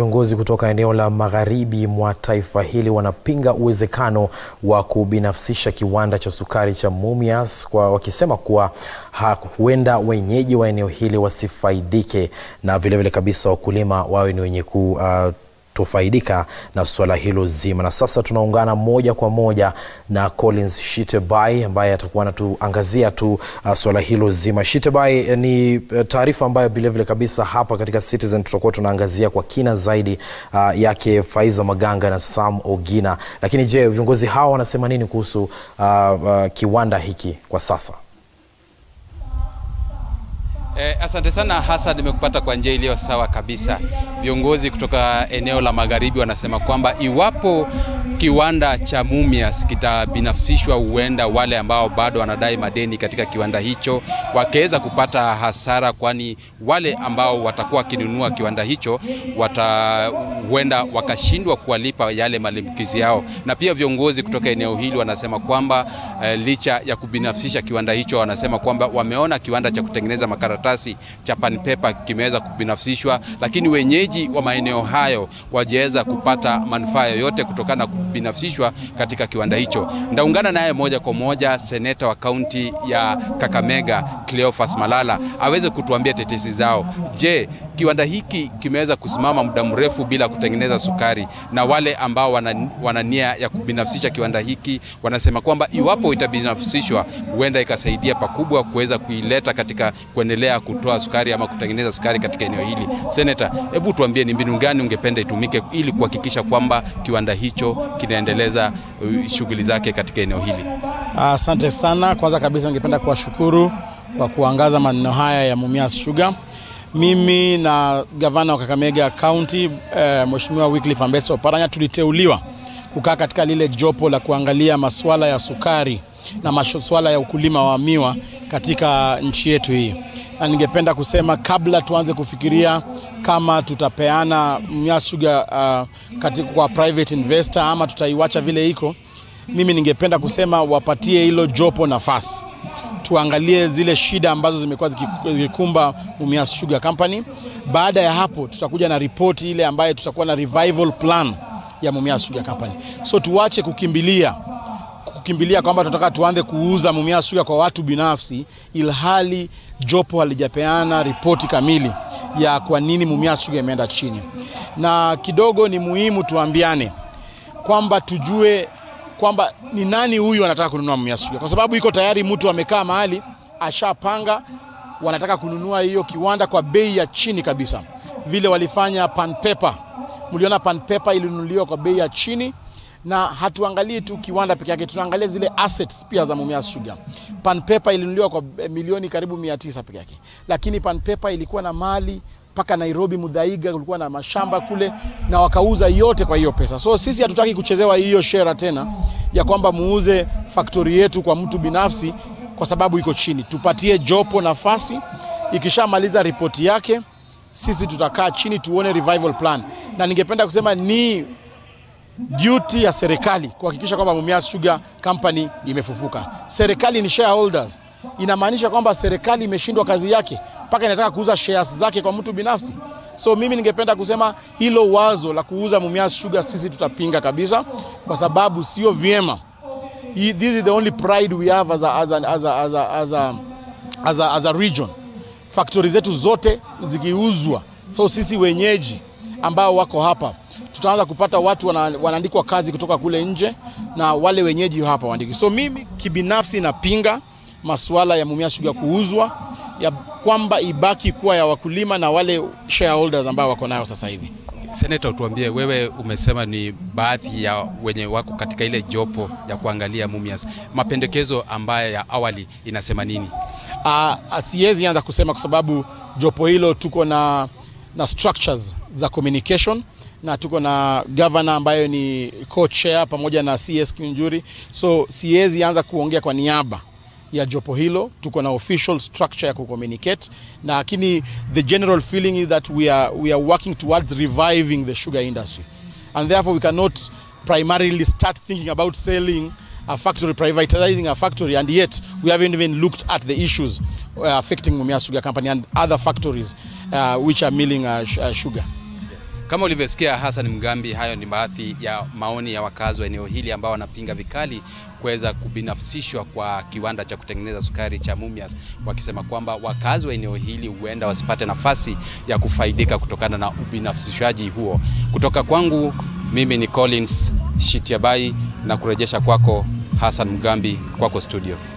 Viongozi kutoka eneo la magharibi mwa taifa hili wanapinga uwezekano wa kubinafsisha kiwanda cha sukari cha Mumias, wakisema kuwa huenda wenyeji wa eneo hili wasifaidike na vile vile kabisa wakulima wawe ni wenye kutofaidika na swala hilo zima. Na sasa tunaungana moja kwa moja na Collins Shitebai ambaye atakuwa anatuangazia swala hilo zima. Shitebai, ni taarifa ambayo vile vile kabisa hapa katika Citizen tutakuwa tunaangazia kwa kina zaidi yake Faiza Maganga na Sam Ogina. Lakini je, viongozi hao wanasema nini kuhusu kiwanda hiki kwa sasa? Asante sana Hassan, nimekupata kwa njia iliyo sawa kabisa. Viongozi kutoka eneo la magharibi wanasema kwamba iwapo kiwanda cha Mumias kitabinafsishwa, huenda wale ambao bado wanadai madeni katika kiwanda hicho wakaweza kupata hasara, kwani wale ambao watakuwa kinunua kiwanda hicho huenda wakashindwa kuwalipa yale malimbikizi yao. Na pia viongozi kutoka eneo hili wanasema kwamba licha ya kubinafsisha kiwanda hicho, wanasema kwamba wameona kiwanda cha kutengeneza makaratasi cha Pan Paper kimeweza kubinafsishwa, lakini wenyeji wa maeneo hayo wajeweza kupata manufaa yoyote kutokana na kubinafsishwa katika kiwanda hicho. Ndaungana naye moja kwa moja seneta wa kaunti ya Kakamega Cleophas Malala aweze kutuambia tetesi zao. Je, kiwanda hiki kimeweza kusimama muda mrefu bila kutengeneza sukari, na wale ambao wana nia ya kubinafsisha kiwanda hiki wanasema kwamba iwapo itabinafsishwa huenda ikasaidia pakubwa kuweza kuileta katika kuendelea kutoa sukari ama kutengeneza sukari katika eneo hili. Seneta, hebu tuambie ni mbinu gani ungependa itumike ili kuhakikisha kwamba kiwanda hicho kinaendeleza shughuli zake katika eneo hili? Asante sana. Kwanza kabisa ningependa kuwashukuru kwa kuangaza maneno haya ya Mumias Sugar. Mimi na gavana wa Kakamega County Mheshimiwa Wycliffe Ambetsa Oparanya tuliteuliwa kukaa katika lile jopo la kuangalia masuala ya sukari na masuala ya ukulima wa miwa katika nchi yetu hii. Na ningependa kusema kabla tuanze kufikiria kama tutapeana Mumias Sugar katika kwa private investor ama tutaiwacha vile iko, mimi ningependa kusema wapatie hilo jopo nafasi. Tuangalie zile shida ambazo zimekuwa zikikumba Mumias Sugar Company. Baada ya hapo tutakuja na ripoti ile ambayo tutakuwa na revival plan ya Mumias Sugar Company. So tuache kukimbilia kwamba tunataka tuanze kuuza Mumias Sugar kwa watu binafsi, ilhali jopo halijapeana ripoti kamili ya kwa nini Mumias Sugar imeenda chini. Na kidogo ni muhimu tuambiane kwamba tujue kwamba ni nani huyu anataka kununua Mumias Sugar, kwa sababu iko tayari mtu amekaa mahali ashapanga wanataka kununua hiyo kiwanda kwa bei ya chini kabisa, vile walifanya Pan Paper. Mliona Pan Paper ilinunuliwa kwa bei ya chini, na hatuangalie tu kiwanda peke yake, tunaangalia zile assets pia za Mumias Sugar. Pan Paper ilinunuliwa kwa milioni karibu 900 peke yake, lakini Pan Paper ilikuwa na mali paka Nairobi, Muthaiga, kulikuwa na mashamba kule, na wakauza yote kwa hiyo pesa. So sisi hatutaki kuchezewa hiyo share tena ya kwamba muuze factory yetu kwa mtu binafsi kwa sababu iko chini. Tupatie jopo nafasi, ikishamaliza ripoti yake sisi tutakaa chini tuone revival plan. Na ningependa kusema ni duty ya serikali kuhakikisha kwamba Mumias Sugar Company imefufuka. Serikali ni shareholders. Inamaanisha kwamba serikali imeshindwa kazi yake mpaka inataka kuuza shares zake kwa mtu binafsi. So mimi ningependa kusema hilo wazo la kuuza Mumias Sugar sisi tutapinga kabisa, kwa sababu sio vyema. This is the only pride we have as a region. Factories zetu zote zikiuzwa, so sisi wenyeji ambao wako hapa tutaanza kupata watu wanaandikwa kazi kutoka kule nje, na wale wenyeji hapa waandiki. So mimi kibinafsi napinga masuala ya Mumias Sugar kuuzwa, ya kwamba ibaki kuwa ya wakulima na wale shareholders ambao wako nayo sasa hivi. Seneta, utuambie, wewe umesema ni baadhi ya wenye wako katika ile jopo ya kuangalia Mumias, mapendekezo ambayo ya awali inasema nini? Siwezi anza kusema kwa sababu jopo hilo tuko na structures za communication, na tuko na governor ambayo ni co-chair pamoja na CS Kinjuri. So siwezi anza kuongea kwa niaba ya jopo hilo. Tuko na official structure ya kucommunicate, na lakini the general feeling is that we are working towards reviving the sugar industry, and therefore we cannot primarily start thinking about selling a factory, privatizing a factory, and yet we haven't even looked at the issues affecting Mumias Sugar Company and other factories which are milling sugar. Kama ulivyosikia Hassan Mugambi, hayo ni baadhi ya maoni ya wakazi wa eneo hili ambao wanapinga vikali kuweza kubinafsishwa kwa kiwanda cha kutengeneza sukari cha Mumias, wakisema kwamba wakazi wa eneo hili huenda wasipate nafasi ya kufaidika kutokana na ubinafsishaji huo. Kutoka kwangu mimi ni Collins Shitiabai na kurejesha kwako Hassan Mugambi, kwako studio.